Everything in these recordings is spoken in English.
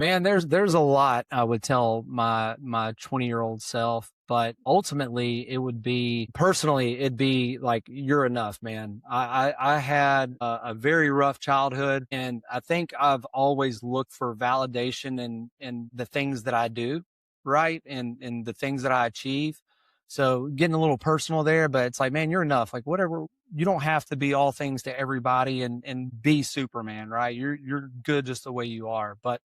Man, there's a lot I would tell my 20-year-old self, but ultimately it'd be like, you're enough, man. I had a very rough childhood, and I think I've always looked for validation in the things that I do, right? And the things that I achieve. So getting a little personal there, but it's like, man, you're enough. Like, whatever, you don't have to be all things to everybody and be Superman, right? You're good just the way you are. But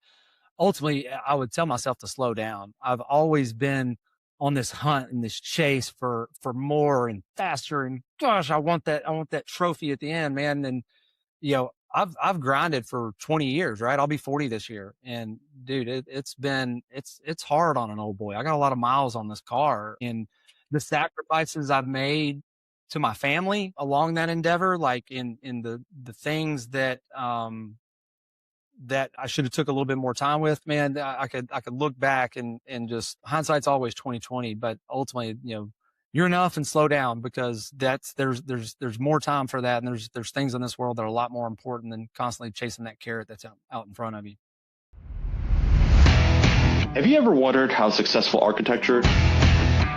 ultimately, I would tell myself to slow down. I've always been on this hunt and this chase for more and faster. And gosh, I want that trophy at the end, man. And I've grinded for 20 years, right? I'll be 40 this year. And dude, it's hard on an old boy. I got a lot of miles on this car, and the sacrifices I've made to my family along that endeavor, like in the things that I should have took a little bit more time with, man. I could look back and just, hindsight's always 2020, but ultimately, you're enough and slow down, because there's more time for that. And there's things in this world that are a lot more important than constantly chasing that carrot that's out in front of you. Have you ever wondered how successful architecture,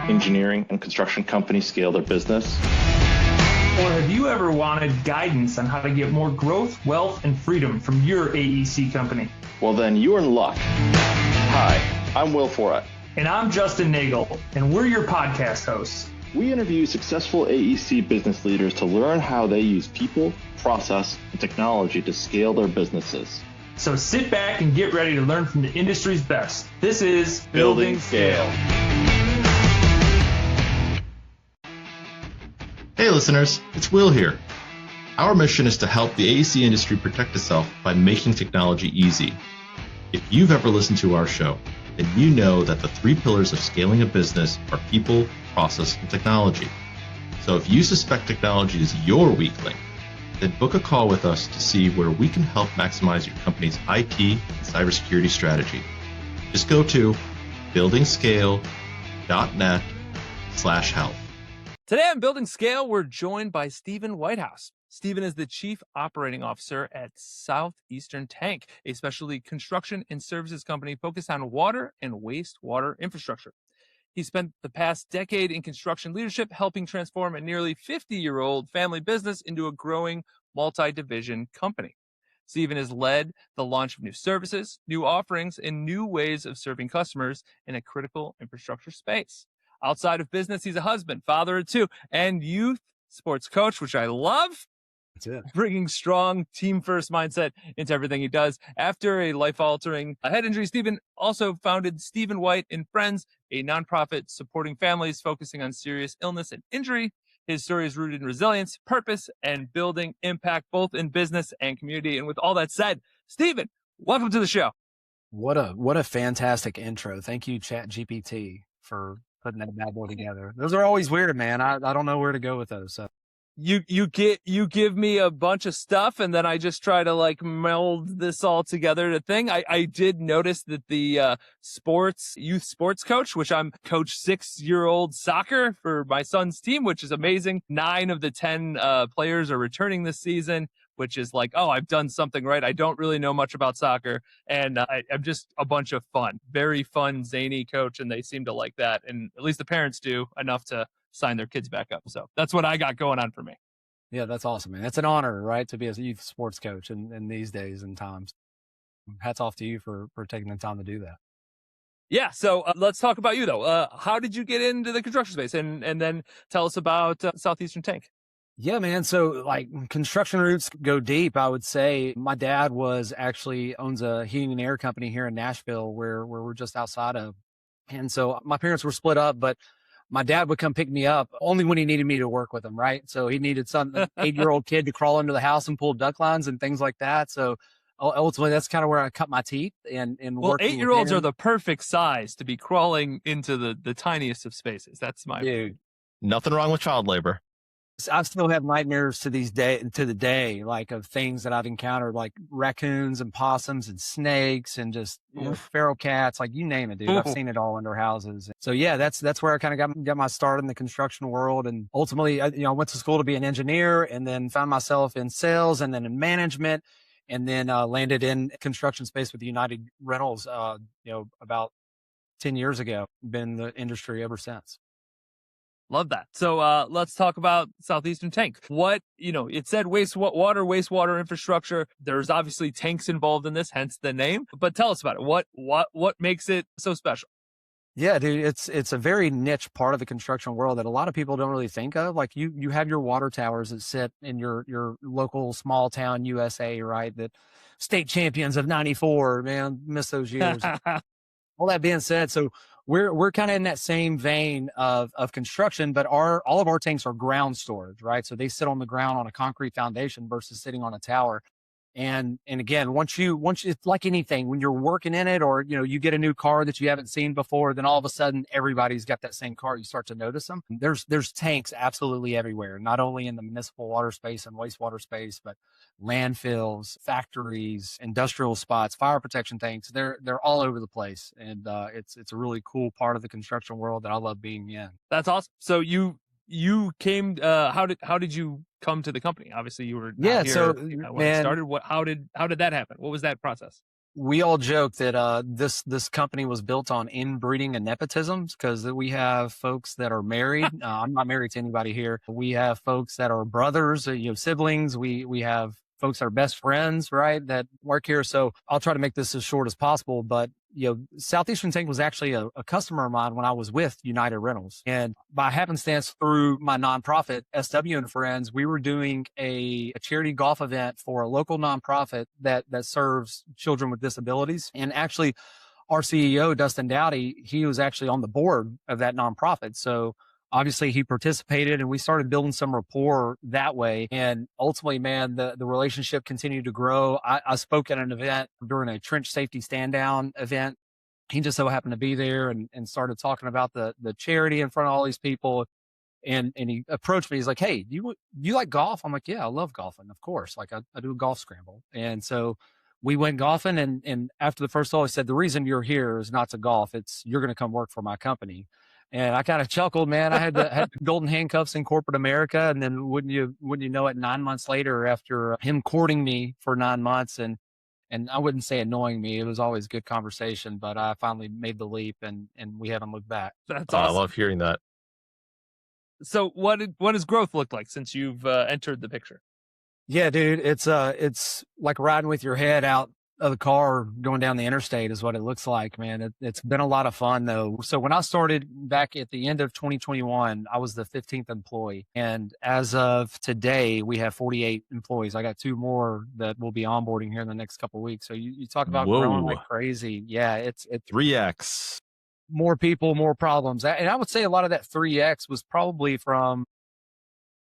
engineering, and construction companies scale their business? Or have you ever wanted guidance on how to get more growth, wealth, and freedom from your AEC company? Well, then you're in luck. Hi, I'm Will Forat. And I'm Justin Nagel, and we're your podcast hosts. We interview successful AEC business leaders to learn how they use people, process, and technology to scale their businesses. So sit back and get ready to learn from the industry's best. This is Building Scale. Hey listeners, it's Will here. Our mission is to help the AEC industry protect itself by making technology easy. If you've ever listened to our show, then you know that the 3 pillars of scaling a business are people, process, and technology. So if you suspect technology is your weak link, then book a call with us to see where we can help maximize your company's IT and cybersecurity strategy. Just go to buildingscale.net/help. Today on Building Scale, we're joined by Stephen Whitehouse. Stephen is the Chief Operating Officer at Southeastern Tank, a specialty construction and services company focused on water and wastewater infrastructure. He spent the past decade in construction leadership, helping transform a nearly 50-year-old family business into a growing multi-division company. Stephen has led the launch of new services, new offerings, and new ways of serving customers in a critical infrastructure space. Outside of business, he's a husband, father of 2, and youth sports coach, which I love. That's it. Bringing strong team-first mindset into everything he does. After a life-altering head injury, Stephen also founded Stephen White and Friends, a nonprofit supporting families focusing on serious illness and injury. His story is rooted in resilience, purpose, and building impact, both in business and community. And with all that said, Stephen, welcome to the show. What a fantastic intro. Thank you, ChatGPT, for putting that bad boy together. Those are always weird, man. I don't know where to go with those. So you give me a bunch of stuff, and then I just try to like meld this all together to thing. I did notice that the youth sports coach, which I'm coach 6-year-old soccer for my son's team, which is amazing. 9 of the 10 players are returning this season, which is like, oh, I've done something right. I don't really know much about soccer, and I'm just a bunch of fun, very fun, zany coach, and they seem to like that, and at least the parents do enough to sign their kids back up. So that's what I got going on for me. yeah, that's awesome, man. It's an honor, right, to be a youth sports coach in these days and times. Hats off to you for taking the time to do that. Yeah. So let's talk about you though. How did you get into the construction space, and then tell us about Southeastern Tank? Yeah, man. So like construction roots go deep, I would say. My dad owns a heating and air company here in Nashville where we're just outside of. And so my parents were split up, but my dad would come pick me up only when he needed me to work with him, right? So he needed an 8-year-old kid to crawl into the house and pull duct lines and things like that. So ultimately, that's kind of where I cut my teeth and well, working 8-year-olds with him. are the perfect size to be crawling into the tiniest of spaces. That's my Dude. Nothing wrong with child labor. I still have nightmares to the day, like of things that I've encountered, like raccoons and possums and snakes and just feral cats, like you name it, dude. I've seen it all under houses. So yeah, that's where I kind of got my start in the construction world. And ultimately, I went to school to be an engineer and then found myself in sales and then in management. and then landed in construction space with United Rentals, about 10 years ago. Been in the industry ever since. Love that. So let's talk about Southeastern Tank. What, it said wastewater infrastructure. There's obviously tanks involved in this, hence the name. But tell us about it. What makes it so special? Yeah, dude, it's a very niche part of the construction world that a lot of people don't really think of. Like you have your water towers that sit in your local small town USA, right? That state champions of '94, man, miss those years. All that being said, so we're kind of in that same vein of construction, but all of our tanks are ground storage, right? So they sit on the ground on a concrete foundation versus sitting on a tower. And again, once it's like anything, when you're working in it, or you get a new car that you haven't seen before, then all of a sudden everybody's got that same car. You start to notice them. There's tanks absolutely everywhere, not only in the municipal water space and wastewater space, but landfills, factories, industrial spots, fire protection tanks. They're all over the place, and it's a really cool part of the construction world that I love being in. That's awesome. So you came. How did you come to the company? Obviously, you were not here So when it started. How did that happen? What was that process? we all joke that this company was built on inbreeding and nepotisms, because we have folks that are married. I'm not married to anybody here. We have folks that are brothers, siblings. We have folks that are best friends, right, that work here. So I'll try to make this as short as possible. But Southeastern Tank was actually a customer of mine when I was with United Rentals, and by happenstance, through my nonprofit SW and Friends, we were doing a charity golf event for a local nonprofit that serves children with disabilities. And actually, our CEO Dustin Dowdy, he was actually on the board of that nonprofit. So obviously he participated, and we started building some rapport that way. And ultimately, man, the relationship continued to grow. I spoke at an event during a trench safety stand down event. He just so happened to be there, and started talking about the charity in front of all these people. And he approached me. He's like, "Hey, you like golf?" I'm like, "Yeah, I love golfing. Of course. Like I do a golf scramble." And so we went golfing, and after the first hole, he said, "The reason you're here is not to golf. You're going to come work for my company." And I kind of chuckled, man. I had the golden handcuffs in corporate America. And then wouldn't you know it, 9 months later, after him courting me for 9 months, and I wouldn't say annoying me, it was always good conversation, but I finally made the leap, and we haven't looked back. That's awesome. I love hearing that. So what does growth look like since you've entered the picture? Yeah, dude, it's like riding with your head out of the car going down the interstate is what it looks like, man. It's been a lot of fun though. So when I started back at the end of 2021, I was the 15th employee. And as of today, we have 48 employees. I got 2 more that will be onboarding here in the next couple of weeks. So you talk about growing like crazy. Yeah, it's 3x. More people, more problems. And I would say a lot of that 3x was probably from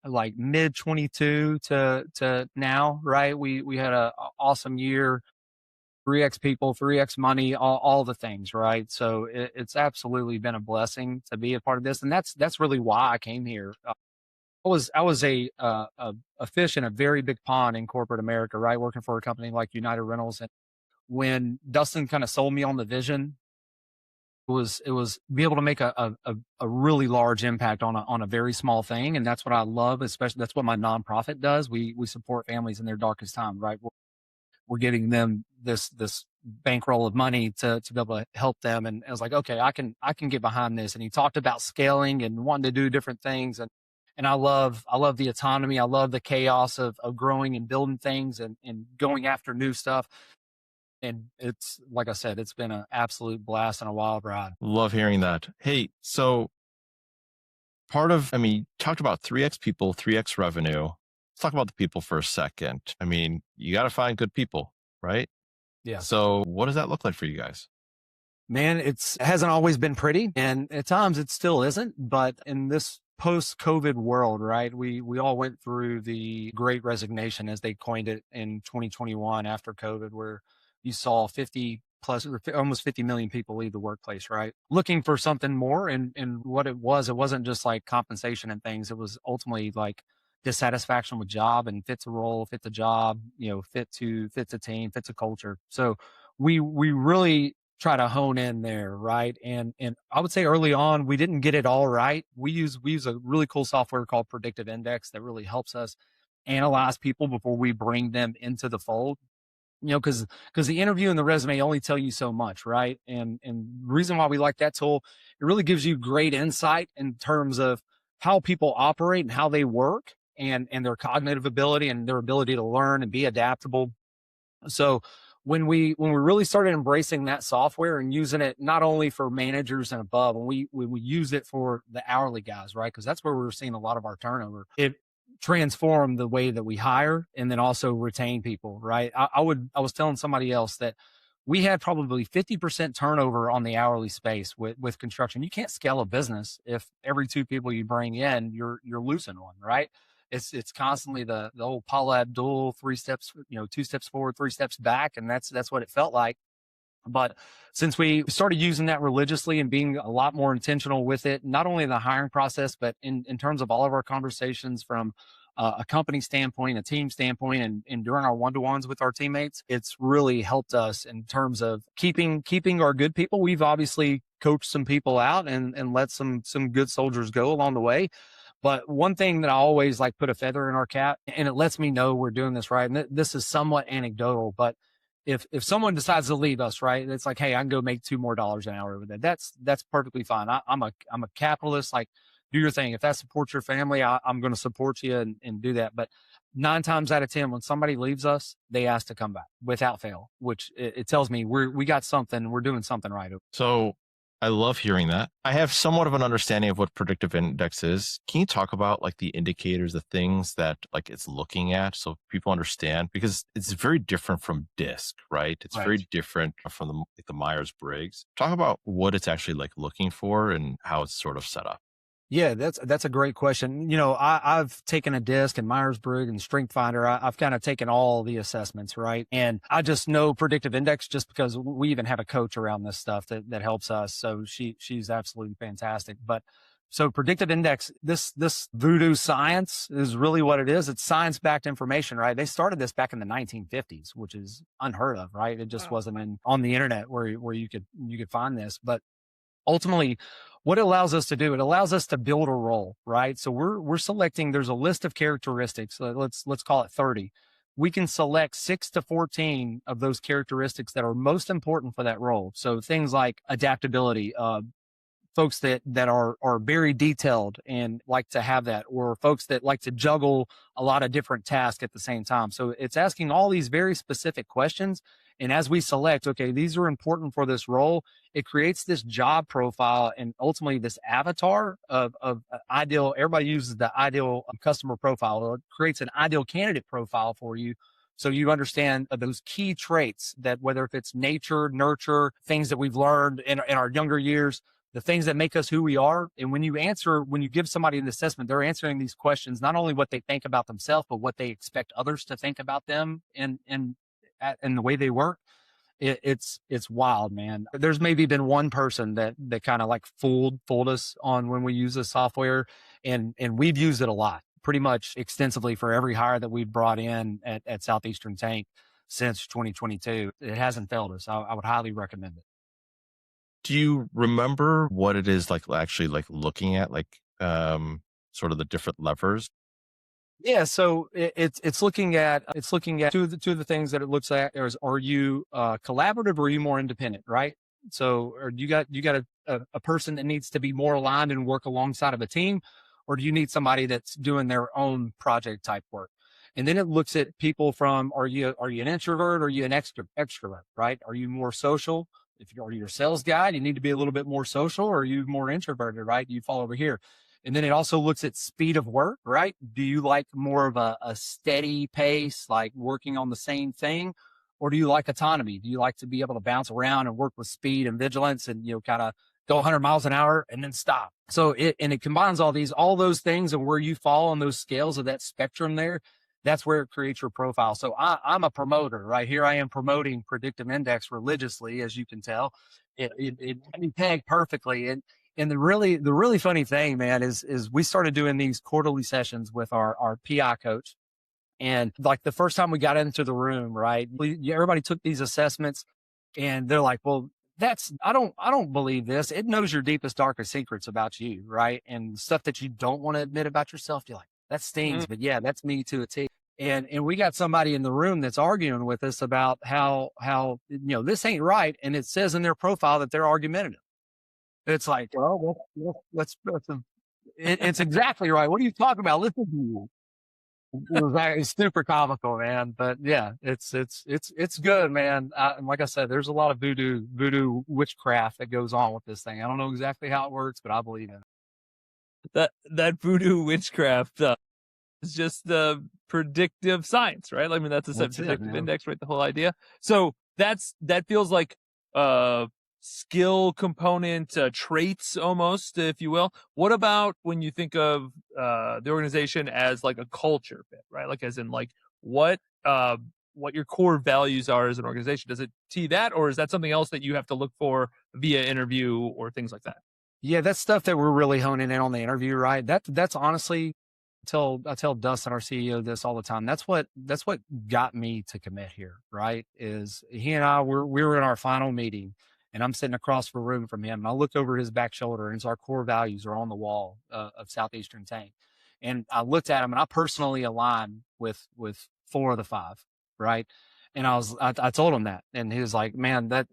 like mid 22 to now, right? We had a awesome year. 3x people, 3x money, all the things, right? So it's absolutely been a blessing to be a part of this, and that's really why I came here. I was a fish in a very big pond in corporate America, right? Working for a company like United Rentals, and when Dustin kind of sold me on the vision, it was be able to make a really large impact on a very small thing, and that's what I love. Especially that's what my nonprofit does. We support families in their darkest time, right? We're giving them this bankroll of money to be able to help them. And I was like, okay, I can get behind this. And he talked about scaling and wanting to do different things. And I love the autonomy. I love the chaos of growing and building things and going after new stuff. And it's, like I said, it's been an absolute blast and a wild ride. Love hearing that. Hey, so talked about 3x people, 3x revenue. Let's talk about the people for a second. I mean, you got to find good people, right? Yeah. So what does that look like for you guys? Man, it hasn't always been pretty, and at times it still isn't. But in this post-COVID world, right, we all went through the Great Resignation, as they coined it, in 2021 after COVID, where you saw 50 plus, almost 50 million people leave the workplace, right? Looking for something more. And what it wasn't just like compensation and things. It was ultimately like dissatisfaction with job and fit to role, fit the job, fit to team, fit to culture. So we really try to hone in there, right? And I would say early on, we didn't get it all right. We use a really cool software called Predictive Index that really helps us analyze people before we bring them into the fold. because the interview and the resume only tell you so much, right? And the reason why we like that tool, it really gives you great insight in terms of how people operate and how they work, and their cognitive ability and their ability to learn and be adaptable. So when we really started embracing that software and using it not only for managers and above, and we used it for the hourly guys, right? Because that's where we were seeing a lot of our turnover. It transformed the way that we hire and then also retain people, right? I was telling somebody else that we had probably 50% turnover on the hourly space with construction. You can't scale a business if every two people you bring in, you're losing one, right? It's constantly the old Paula Abdul 3 steps, 2 steps forward, 3 steps back. And that's what it felt like. But since we started using that religiously and being a lot more intentional with it, not only in the hiring process, but in terms of all of our conversations from a company standpoint, a team standpoint, and during our one-to-ones with our teammates, it's really helped us in terms of keeping our good people. We've obviously coached some people out and let some good soldiers go along the way. But one thing that I always like put a feather in our cap, and it lets me know we're doing this right. And this is somewhat anecdotal, but if someone decides to leave us, right, it's like, hey, I can go make $2 more an hour with it. That's perfectly fine. I'm a capitalist. Like, do your thing. If that supports your family, I'm going to support you and do that. But 9 times out of 10, when somebody leaves us, they ask to come back without fail, which it tells me we got something, we're doing something right. So I love hearing that. I have somewhat of an understanding of what predictive index is. Can you talk about like the indicators, the things that like it's looking at so people understand? Because it's very different from DISC, right? It's Right. very different from the Myers-Briggs. Talk about what it's actually like looking for and how it's sort of set up. Yeah, that's a great question. I've taken a DISC and Myers-Briggs and Strength Finder. I've kind of taken all the assessments, right? And I just know predictive index just because we even have a coach around this stuff that helps us. So she's absolutely fantastic. But so predictive index, this voodoo science is really what it is. It's science-backed information, right? They started this back in the 1950s, which is unheard of, right? It just wasn't on the internet where you could find this. But ultimately, what it allows us to do, it allows us to build a role, right? So we're selecting, there's a list of characteristics. Let's call it 30. We can select 6 to 14 of those characteristics that are most important for that role. So things like adaptability, folks that are very detailed and like to have that, or folks that like to juggle a lot of different tasks at the same time. So it's asking all these very specific questions. And as we select, okay, these are important for this role, it creates this job profile and ultimately this avatar of ideal. Everybody uses the ideal customer profile. It creates an ideal candidate profile for you. So you understand those key traits that whether if it's nature, nurture, things that we've learned in our younger years, the things that make us who we are. And when you give somebody an assessment, they're answering these questions, not only what they think about themselves, but what they expect others to think about them and the way they work. It's wild, man. There's maybe been one person that kind of like fooled us on when we use this software, and we've used it a lot, pretty much extensively for every hire that we've brought in at Southeastern Tank since 2022. It hasn't failed us. I would highly recommend it. Do you remember what it is like actually like looking at like sort of the different levers? Yeah, so it's looking at two of the things that it looks at is, are you collaborative or are you more independent, right? So, or you got a person that needs to be more aligned and work alongside of a team, or do you need somebody that's doing their own project type work? And then it looks at people from, are you an introvert or are you an extrovert, right? Are you more social? If you're a sales guy, you need to be a little bit more social, or are you more introverted, right? You fall over here. And then it also looks at speed of work, right? Do you like more of a steady pace, like working on the same thing? Or do you like autonomy? Do you like to be able to bounce around and work with speed and vigilance and, kind of go 100 miles an hour and then stop? So it combines all those things, and where you fall on those scales of that spectrum there, that's where it creates your profile. So I'm a promoter, right? Here I am promoting predictive index religiously, as you can tell. It tagged perfectly. And the really funny thing, man, is we started doing these quarterly sessions with our PI coach. And like the first time we got into the room, right, everybody took these assessments and they're like, well, I don't believe this. It knows your deepest, darkest secrets about you, right? And stuff that you don't want to admit about yourself. You're like, that stings, but yeah, that's me to a T. And we got somebody in the room that's arguing with us about how this ain't right, and it says in their profile that they're argumentative. It's like, well, it's exactly right. What are you talking about? Listen to you. It's super comical, man. But yeah, it's good, man. Like I said, there's a lot of voodoo witchcraft that goes on with this thing. I don't know exactly how it works, but I believe in it. That voodoo witchcraft is just the predictive science, right? I mean, that's a predictive index, right? The whole idea. So that feels like skill component, traits almost, if you will. What about when you think of the organization as like a culture fit, right? Like as in like what your core values are as an organization? Does it tee that, or is that something else that you have to look for via interview or things like that? Yeah, that's stuff that we're really honing in on the interview, right? That's honestly, I tell Dustin, our CEO, this all the time. That's what got me to commit here, right? Is he and I we were in our final meeting, and I'm sitting across the room from him, and I look over his back shoulder, and our core values are on the wall of Southeastern Tank. And I looked at him, and I personally aligned with 4 of the 5, right? And I told him that, and he was like, "Man, that."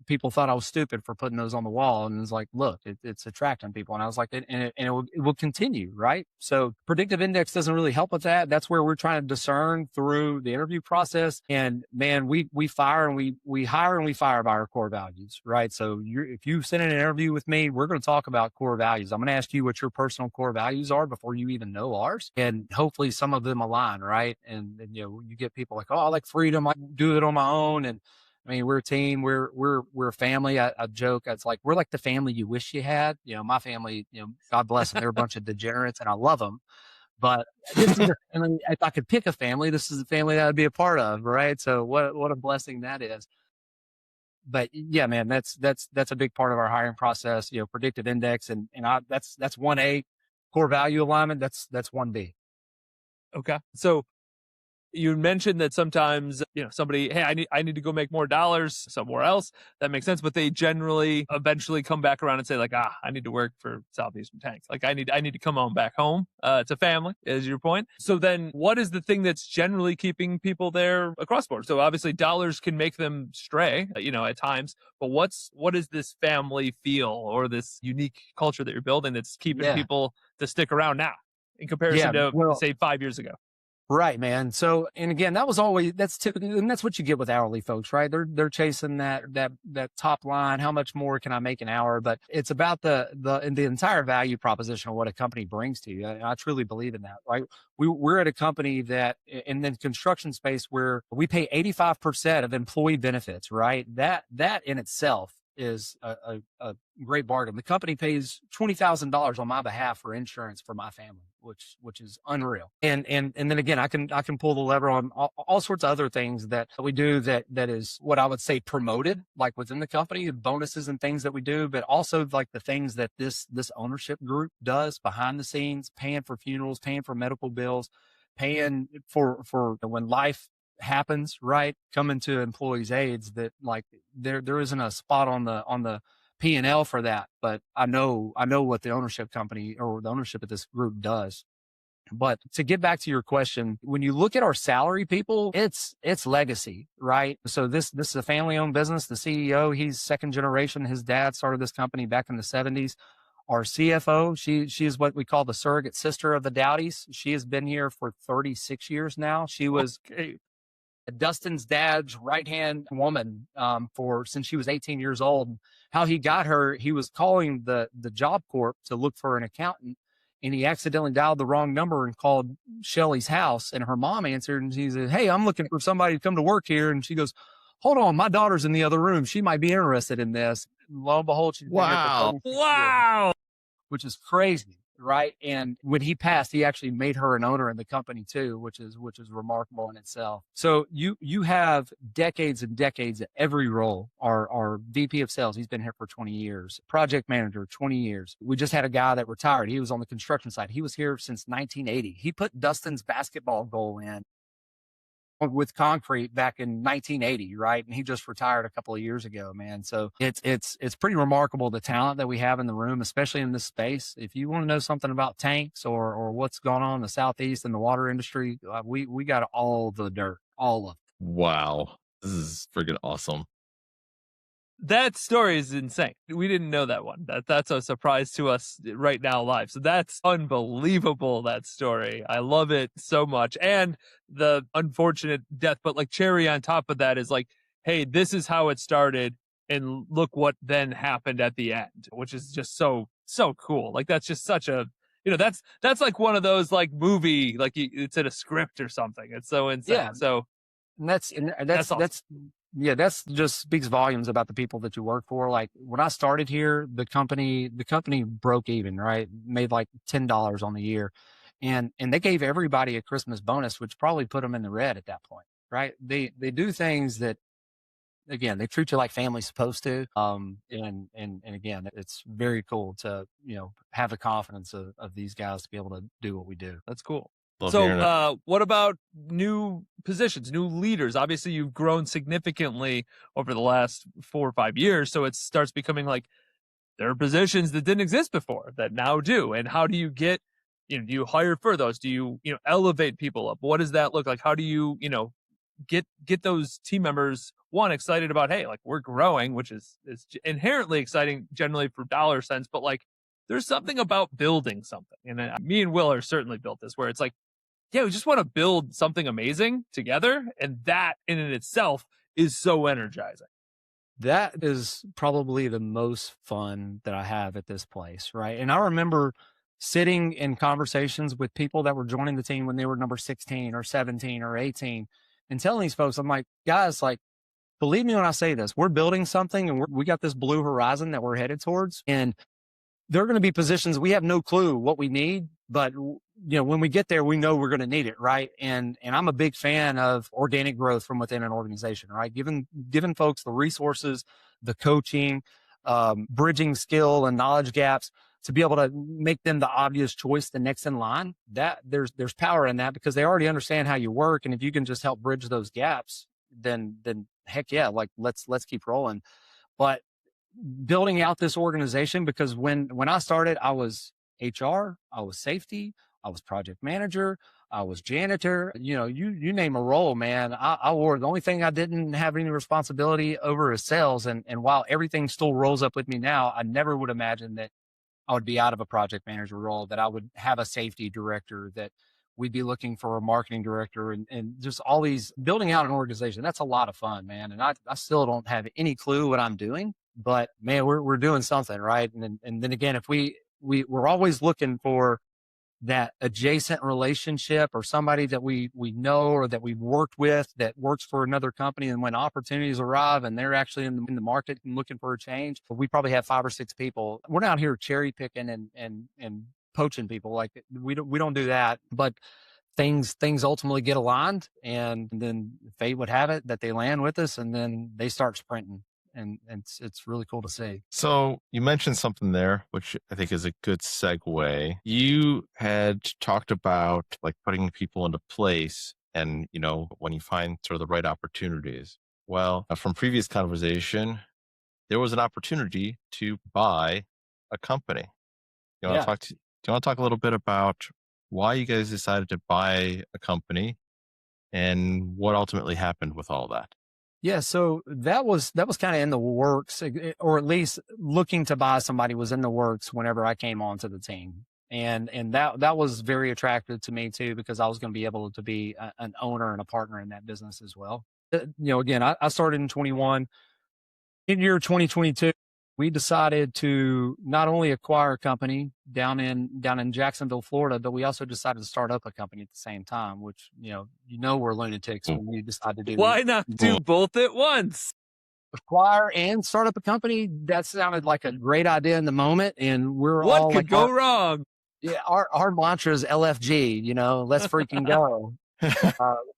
People thought I was stupid for putting those on the wall. And it's like, look, it's attracting people. And I was like, it will continue. Right. So predictive index doesn't really help with that. That's where we're trying to discern through the interview process. And man, we hire and we fire by our core values. Right. So if you send an interview with me, we're going to talk about core values. I'm going to ask you what your personal core values are before you even know ours. And hopefully some of them align. Right. And you get people like, oh, I like freedom. I can do it on my own. And I mean, we're a team. We're a family. I joke. It's like we're like the family you wish you had. My family. God bless them. They're a bunch of degenerates, and I love them. But this is, if I could pick a family, this is the family that I'd be a part of, right? So what a blessing that is. But yeah, man, that's a big part of our hiring process. Predictive index, and that's 1A, core value alignment. That's 1B. Okay, so. You mentioned that sometimes, somebody, hey, I need to go make more dollars somewhere else. That makes sense. But they generally eventually come back around and say like, I need to work for Southeastern Tanks. Like I need to come on back home to family, is your point. So then what is the thing that's generally keeping people there across the board? So obviously dollars can make them stray, at times. But what is this family feel or this unique culture that you're building that's keeping people to stick around now in comparison to, say, 5 years ago? Right, man. So, and again, that's typically, and that's what you get with hourly folks, right? They're chasing that top line. How much more can I make an hour? But it's about the entire value proposition of what a company brings to you. I truly believe in that, right? We're at a company that in the construction space where we pay 85% of employee benefits, right? That in itself is a great bargain. The company pays $20,000 on my behalf for insurance for my family, which is unreal. And then again, I can pull the lever on all sorts of other things that we do that is what I would say promoted, like within the company, bonuses and things that we do, but also like the things that this ownership group does behind the scenes, paying for funerals, paying for medical bills, paying for when life happens, right? Coming to employees' aids, that like there isn't a spot on the P&L for that, but I know what the ownership company or the ownership of this group does. But to get back to your question, when you look at our salary people, it's legacy, right? So this is a family-owned business. The CEO, he's second generation. His dad started this company back in the 70s. Our CFO, she is what we call the surrogate sister of the Dowdies. She has been here for 36 years now. She was Dustin's dad's right-hand woman since she was 18 years old. How he got her, he was calling the Job Corp to look for an accountant, and he accidentally dialed the wrong number and called Shelly's house, and her mom answered, and she said, "Hey, I'm looking for somebody to come to work here." And she goes, "Hold on, my daughter's in the other room. She might be interested in this." And lo and behold, she's been here for 36 years, which is crazy. Right. And when he passed, he actually made her an owner in the company too, which is remarkable in itself. So you have decades and decades at every role. Our VP of sales, he's been here for 20 years. Project manager, 20 years. We just had a guy that retired. He was on the construction side. He was here since 1980. He put Dustin's basketball goal in with concrete back in 1980, right? And he just retired a couple of years ago, man. So it's pretty remarkable the talent that we have in the room, especially in this space. If you want to know something about tanks or what's going on in the Southeast in the water industry, we got all the dirt, all of it. Wow. This is freaking awesome. That story is insane. We didn't know that one. That's a surprise to us right now live. So that's unbelievable, that story. I love it so much. And the unfortunate death, but like cherry on top of that is like, hey, this is how it started and look what then happened at the end, which is just so cool. Like that's just such a, that's like one of those like movie, like it's in a script or something. It's so insane. Yeah. So And awesome. that's just speaks volumes about the people that you work for. Like when I started here, the company broke even, right? Made like $10 on the year. And they gave everybody a Christmas bonus, which probably put them in the red at that point, right? They do things that, again, they treat you like family's supposed to. And again, it's very cool to, have the confidence of these guys to be able to do what we do. That's cool. Love hearing it. So, what about new positions, new leaders? Obviously, you've grown significantly over the last 4 or 5 years. So it starts becoming like there are positions that didn't exist before that now do. And how do you get, do you hire for those? Do you, elevate people up? What does that look like? How do you, get those team members, one, excited about, hey, like we're growing, which is inherently exciting generally for dollar sense, but like there's something about building something. And me and Will are certainly built this where it's like, yeah, we just want to build something amazing together. And that in and itself is so energizing. That is probably the most fun that I have at this place, right? And I remember sitting in conversations with people that were joining the team when they were number 16 or 17 or 18 and telling these folks, I'm like, guys, like, believe me when I say this, we're building something and we got this blue horizon that we're headed towards. And there are going to be positions we have no clue what we need, but when we get there, we know we're going to need it, right? And I'm a big fan of organic growth from within an organization, right? Giving folks the resources, the coaching, bridging skill and knowledge gaps to be able to make them the obvious choice, the next in line. That there's power in that because they already understand how you work, and if you can just help bridge those gaps, then heck yeah, like let's keep rolling. But building out this organization, because when I started, I was HR, I was safety, I was project manager, I was janitor, you name a role, man. I wore, the only thing I didn't have any responsibility over is sales. And while everything still rolls up with me now, I never would imagine that I would be out of a project manager role, that I would have a safety director, that we'd be looking for a marketing director, and just all these, building out an organization. That's a lot of fun, man. And I still don't have any clue what I'm doing, but man, we're doing something, right? And then again, if we're always looking for that adjacent relationship or somebody that we know or that we've worked with that works for another company. And when opportunities arrive and they're actually in the market and looking for a change, we probably have 5 or 6 people. We're not here cherry picking and poaching people. Like we don't do that, but things ultimately get aligned, and then fate would have it that they land with us and then they start sprinting. And it's really cool to see. So you mentioned something there, which I think is a good segue. You had talked about like putting people into place and, when you find sort of the right opportunities. Well, from previous conversation, there was an opportunity to buy a company. Do you want to talk a little bit about why you guys decided to buy a company and what ultimately happened with all that? Yeah, so that was kind of in the works, or at least looking to buy somebody was in the works whenever I came onto the team. And that was very attractive to me too, because I was going to be able to be an owner and a partner in that business as well. Again, I started in 21. In year 2022, we decided to not only acquire a company down in Jacksonville, Florida, but we also decided to start up a company at the same time, which, we're lunatics when we decide to do. Why not do both at once? Acquire and start up a company. That sounded like a great idea in the moment. And what could go wrong? Yeah. Our mantra is LFG, let's freaking go.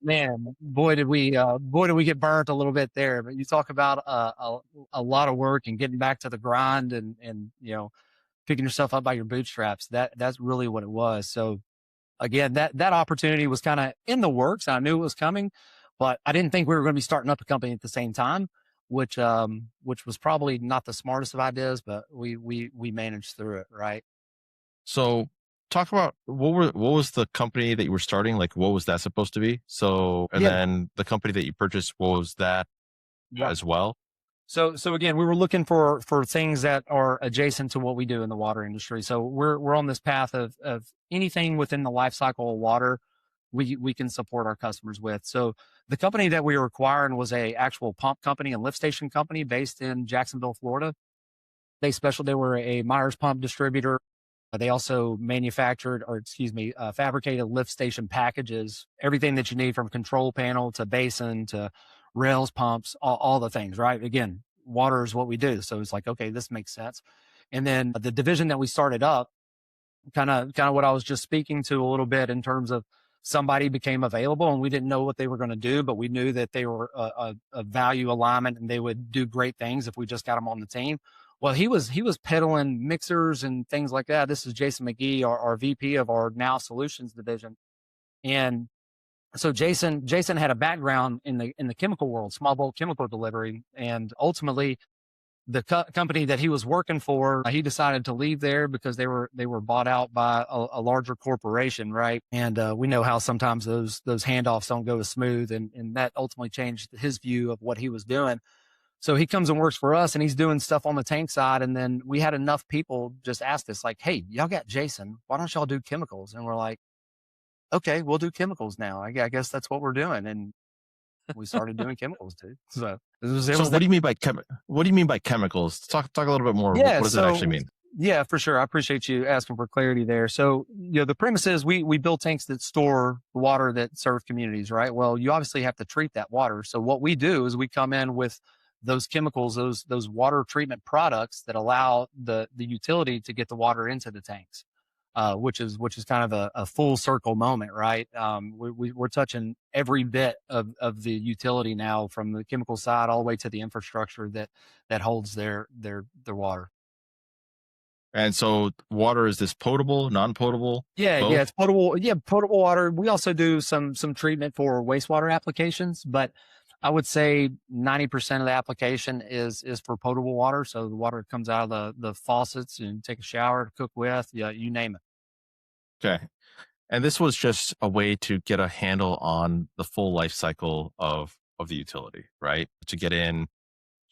Man, boy, did we get burnt a little bit there. But you talk about a lot of work and getting back to the grind and picking yourself up by your bootstraps. That's really what it was. So again, that opportunity was kind of in the works. I knew it was coming, but I didn't think we were going to be starting up a company at the same time, which was probably not the smartest of ideas, but we managed through it, right? So talk about what was the company that you were starting? Like, what was that supposed to be? So, and Yeah, then the company that you purchased, what was that right. as well? So again, we were looking for things that are adjacent to what we do in the water industry. So we're on this path of anything within the life cycle of water, we can support our customers with. So the company that we were acquiring was a actual pump company and lift station company based in Jacksonville, Florida. They were a Myers pump distributor. They also fabricated lift station packages, everything that you need from control panel to basin to rails, pumps, all the things, right? Again, water is what we do. So it's like, okay, this makes sense. And then the division that we started up, kind of what I was just speaking to a little bit in terms of somebody became available and we didn't know what they were going to do, but we knew that they were a value alignment and they would do great things if we just got them on the team. Well, he was peddling mixers and things like that. This is Jason McGee, our VP of our Now Solutions division. And so Jason had a background in the chemical world, small bulk chemical delivery. And ultimately the company that he was working for, he decided to leave there because they were bought out by a larger corporation, right? And we know how sometimes those handoffs don't go as smooth, and that ultimately changed his view of what he was doing. So he comes and works for us, and he's doing stuff on the tank side. And then we had enough people just ask us, like, "Hey, y'all got Jason? Why don't y'all do chemicals?" And we're like, "Okay, we'll do chemicals now. I guess that's what we're doing." And we started doing chemicals too. So So what do you mean by what do you mean by chemicals? Talk a little bit more. yeah. What does it actually mean? Yeah, for sure. I appreciate you asking for clarity there. So, the premise is we build tanks that store water that serve communities, right? Well, you obviously have to treat that water. So what we do is we come in with those chemicals, those water treatment products that allow the utility to get the water into the tanks, which is kind of a full circle moment, right? We're touching every bit of the utility now, from the chemical side all the way to the infrastructure that holds their water. And so water, is this potable, non-potable? Yeah, Both? it's potable. Yeah, potable water. We also do some treatment for wastewater applications, but I would say 90% of the application is for potable water. So the water comes out of the faucets and take a shower, cook with, yeah, you name it. Okay. And this was just a way to get a handle on the full life cycle of the utility, right? To get in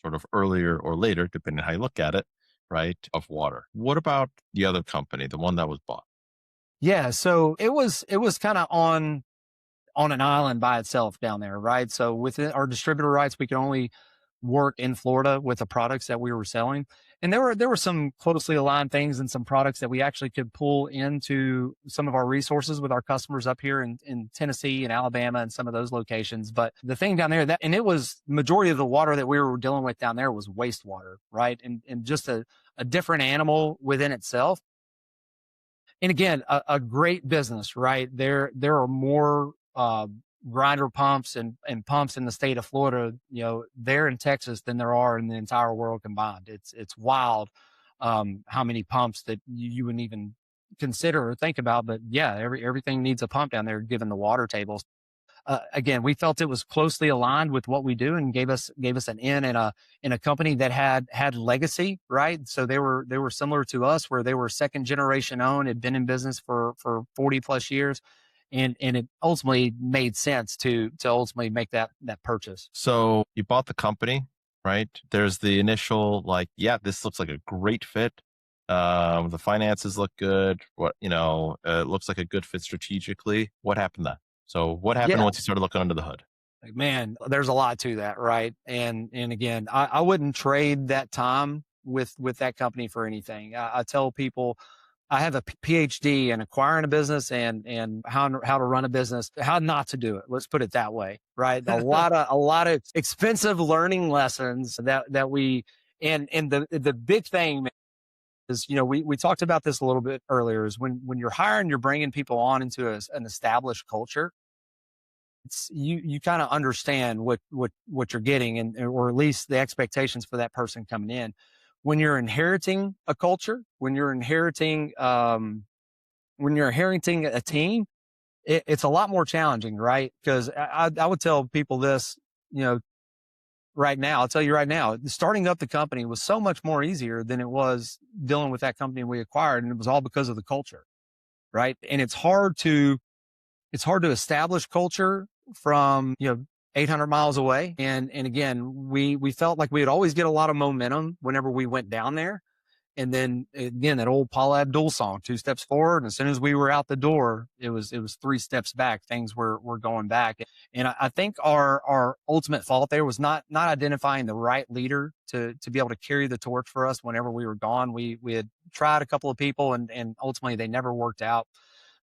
sort of earlier or later, depending on how you look at it, right, of water. What about the other company, the one that was bought? Yeah, so it was kind of on an island by itself down there, right? So within our distributor rights, we could only work in Florida with the products that we were selling. And there were some closely aligned things and some products that we actually could pull into some of our resources with our customers up here in Tennessee and Alabama and some of those locations. But the thing down there, and it was majority of the water that we were dealing with down there was wastewater, right? And just a different animal within itself. And again, a great business, right? There are more grinder pumps and pumps in the state of Florida, there in Texas than there are in the entire world combined. It's wild how many pumps that you wouldn't even consider or think about. But yeah, everything needs a pump down there given the water tables. Again, we felt it was closely aligned with what we do and gave us an in a company that had legacy, right? So they were similar to us, where they were second generation owned, had been in business for 40 plus years. And it ultimately made sense to ultimately make that purchase. So you bought the company, right? There's the initial, like, yeah, this looks like a great fit. The finances look good. It looks like a good fit strategically. What happened then? So what happened Yeah, once you started looking under the hood? like, man, there's a lot to that, right? And again, I wouldn't trade that time with that company for anything. I tell people I have a PhD in acquiring a business and how to run a business, how not to do it. Let's put it that way, right? A lot of expensive learning lessons that we and the big thing is, we talked about this a little bit earlier, is when you're hiring, you're bringing people on into an established culture. It's you kind of understand what you're getting, and or at least the expectations for that person coming in. When you're inheriting a culture, when you're inheriting a team, it's a lot more challenging, right? Because I would tell people this, you know, right now, I'll tell you right now, starting up the company was so much more easier than it was dealing with that company we acquired. And it was all because of the culture, right? And it's hard to establish culture from, 800 miles away. And again, we felt like we would always get a lot of momentum whenever we went down there. And then again, that old Paula Abdul song, 2 steps forward. And as soon as we were out the door, it was 3 steps back. Things were going back. And I think our ultimate fault there was not identifying the right leader to be able to carry the torch for us whenever we were gone. We had tried a couple of people and ultimately they never worked out.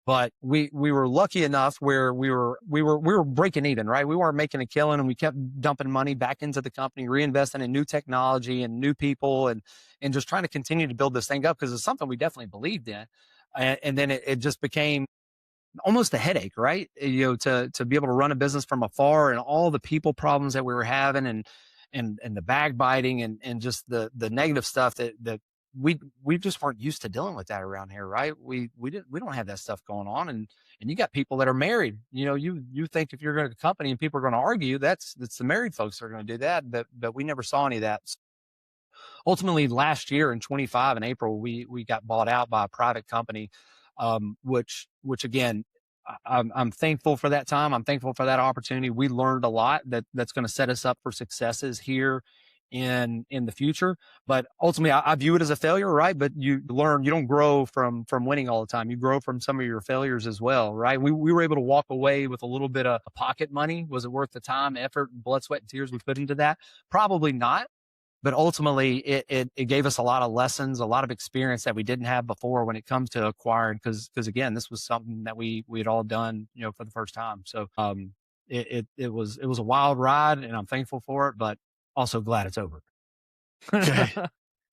But we were lucky enough where we were breaking even, right? We weren't making a killing, and we kept dumping money back into the company, reinvesting in new technology and new people, and just trying to continue to build this thing up because it's something we definitely believed in. And then it just became almost a headache, right? To be able to run a business from afar and all the people problems that we were having and the backbiting and just the negative stuff that we just weren't used to dealing with that around here, right? We don't have that stuff going on, and you got people that are married. You think if you're going to a company and people are going to argue, that's the married folks that are going to do that, but we never saw any of that. Ultimately, last year in 25 in April, we got bought out by a private company, which again, I'm thankful for that time. I'm thankful for that opportunity. We learned a lot that's going to set us up for successes here in the future. But ultimately, I view it as a failure, right? But you learn, you don't grow from winning all the time. You grow from some of your failures as well, right? We were able to walk away with a little bit of pocket money. Was it worth the time, effort, blood, sweat, and tears we put into that? Probably not. But ultimately, it gave us a lot of lessons, a lot of experience that we didn't have before when it comes to acquiring. Because again, this was something that we had all done, for the first time. So it was a wild ride, and I'm thankful for it, but also glad it's over. Okay.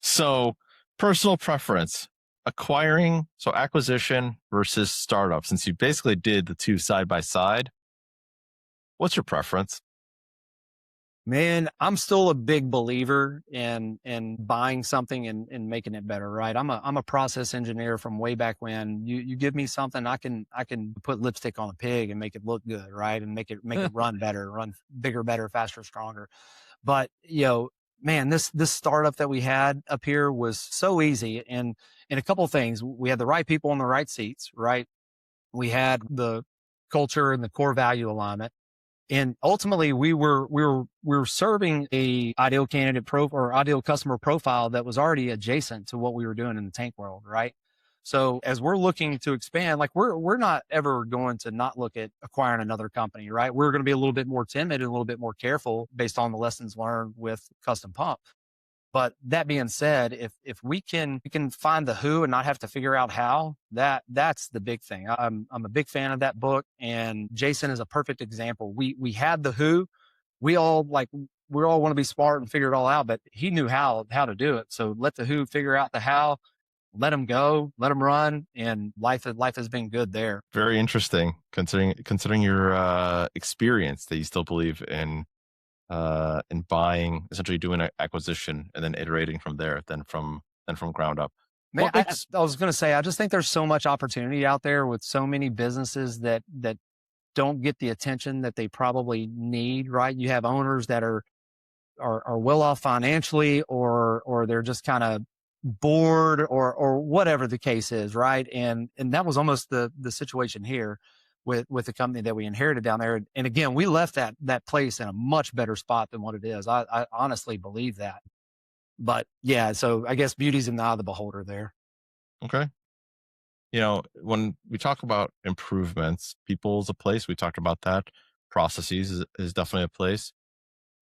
So personal preference, acquisition versus startup. Since you basically did the two side by side, what's your preference? Man, I'm still a big believer in buying something and making it better, right? I'm a process engineer from way back when. You give me something, I can put lipstick on a pig and make it look good, right? And make it run better, run bigger, better, faster, stronger. But man, this startup that we had up here was so easy, and a couple of things. We had the right people in the right seats, right? We had the culture and the core value alignment. And ultimately, we were serving a ideal candidate or ideal customer profile that was already adjacent to what we were doing in the tank world, right? So as we're looking to expand, like we're not ever going to not look at acquiring another company, right? We're going to be a little bit more timid and a little bit more careful based on the lessons learned with Custom Pump. But that being said, if we can find the who and not have to figure out how, that's the big thing. I'm a big fan of that book, and Jason is a perfect example. We had the who, we all want to be smart and figure it all out, but he knew how to do it. So let the who figure out the how, let him go, let him run, and life has been good there. Very interesting, considering your experience that you still believe in buying, essentially doing an acquisition and then iterating from there, then from ground up. Man, I was going to say, I just think there's so much opportunity out there with so many businesses that don't get the attention that they probably need, right? You have owners that are well off financially, or they're just kind of bored or whatever the case is, right? And that was almost the situation here with the company that we inherited down there. And again, we left that place in a much better spot than what it is. I honestly believe that. But yeah, so I guess beauty's in the eye of the beholder there. Okay. When we talk about improvements, people's a place. We talked about that. Processes is definitely a place.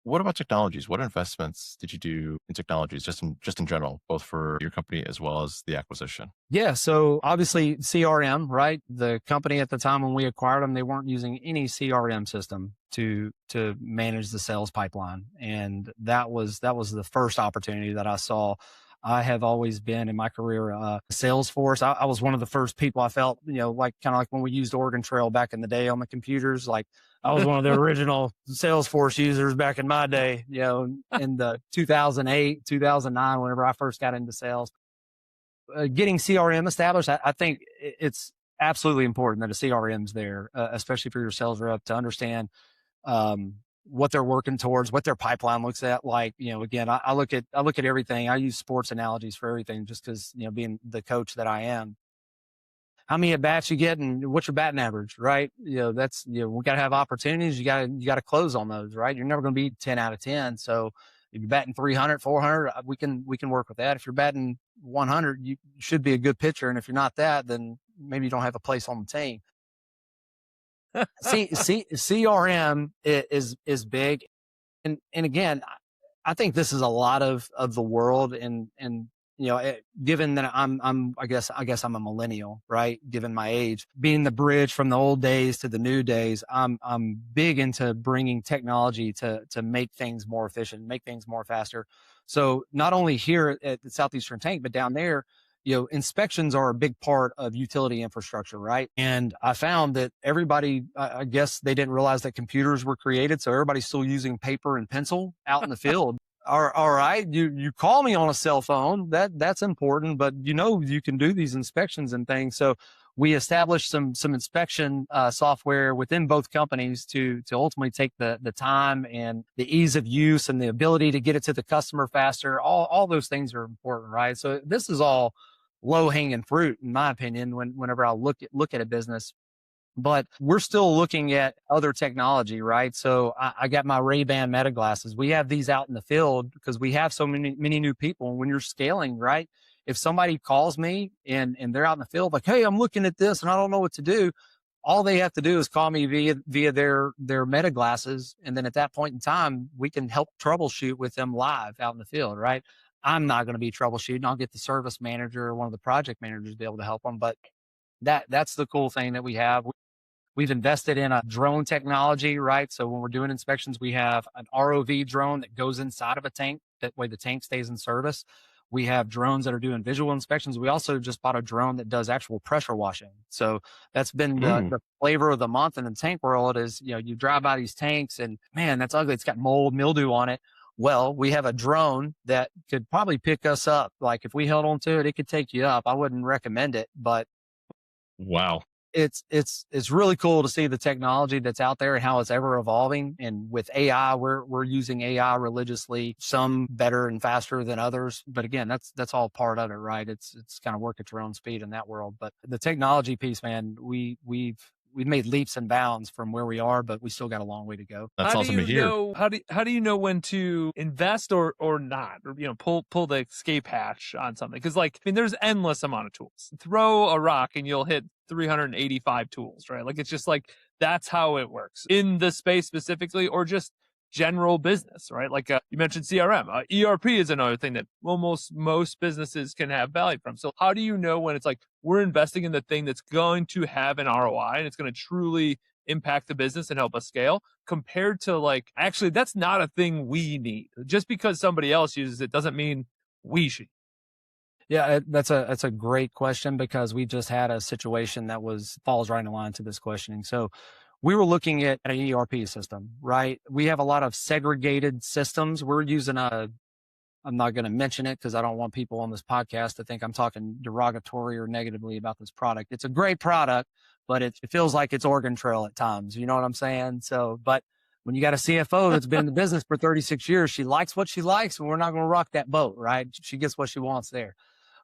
What about technologies? What investments did you do in technologies, just in general, both for your company as well as the acquisition? Yeah, so obviously CRM, right? The company at the time when we acquired them, they weren't using any CRM system to manage the sales pipeline, and that was the first opportunity that I saw. I have always been in my career Salesforce. I was one of the first people. I felt, like kind of like when we used Oregon Trail back in the day on the computers. Like I was one of the original Salesforce users back in my day, in the 2008, 2009, whenever I first got into sales. Getting CRM established, I think it's absolutely important that a CRM's there, especially for your sales rep to understand what they're working towards, what their pipeline looks at like. Again, I look at everything. I use sports analogies for everything, just because, being the coach that I am. How many at bats you get and what's your batting average, right? That's, we got to have opportunities. You got to close on those, right? You're never going to be 10 out of 10. So if you're batting 300, 400, we can work with that. If you're batting 100, you should be a good pitcher. And if you're not that, then maybe you don't have a place on the team. CRM is big. And again, I think this is a lot of the world, and given that I guess I'm a millennial, right? Given my age, being the bridge from the old days to the new days, I'm big into bringing technology to make things more efficient, make things more faster. So not only here at the Southeastern Tank, but down there, inspections are a big part of utility infrastructure, right? And I found that everybody, I guess they didn't realize that computers were created. So everybody's still using paper and pencil out in the field. All right. You call me on a cell phone. That's important, but you can do these inspections and things. So we established some inspection software within both companies to ultimately take the time and the ease of use and the ability to get it to the customer faster. All those things are important, right? So this is all low hanging fruit, in my opinion, whenever I look at a business. But we're still looking at other technology, right? So I got my Ray-Ban Meta glasses. We have these out in the field because we have so many new people. And when you're scaling, right? If somebody calls me and they're out in the field, like, hey, I'm looking at this and I don't know what to do, all they have to do is call me via their Meta glasses. And then at that point in time, we can help troubleshoot with them live out in the field, right? I'm not going to be troubleshooting. I'll get the service manager or one of the project managers to be able to help them. But that's the cool thing that we have. We've invested in a drone technology, right? So when we're doing inspections, we have an ROV drone that goes inside of a tank. That way the tank stays in service. We have drones that are doing visual inspections. We also just bought a drone that does actual pressure washing. So that's been the flavor of the month in the tank world is, you drive by these tanks and man, that's ugly. It's got mold, mildew on it. Well, we have a drone that could probably pick us up. Like if we held onto it, it could take you up. I wouldn't recommend it, but wow. It's really cool to see the technology that's out there and how it's ever evolving. And with AI, we're using AI religiously, some better and faster than others. But again, that's all part of it, right? It's kind of work at your own speed in that world. But the technology piece, man, we've made leaps and bounds from where we are, but we still got a long way to go. That's awesome to hear. How do you know when to invest or not, or pull the escape hatch on something? Because there's endless amount of tools. Throw a rock and you'll hit 385 tools, right? It's just that's how it works in the space specifically, or just general business, right? You mentioned CRM. ERP is another thing that almost most businesses can have value from. So how do you know when it's we're investing in the thing that's going to have an ROI and it's going to truly impact the business and help us scale, compared to actually that's not a thing we need. Just because somebody else uses it doesn't mean we should. Yeah, that's a great question, because we just had a situation that falls right in line to this questioning. So we were looking at an ERP system, right? We have a lot of segregated systems. We're using I'm not going to mention it because I don't want people on this podcast to think I'm talking derogatory or negatively about this product. It's a great product, but it feels like it's Oregon Trail at times. You know what I'm saying? So, but when you got a CFO that's been in the business for 36 years, she likes what she likes, and we're not going to rock that boat, right? She gets what she wants there.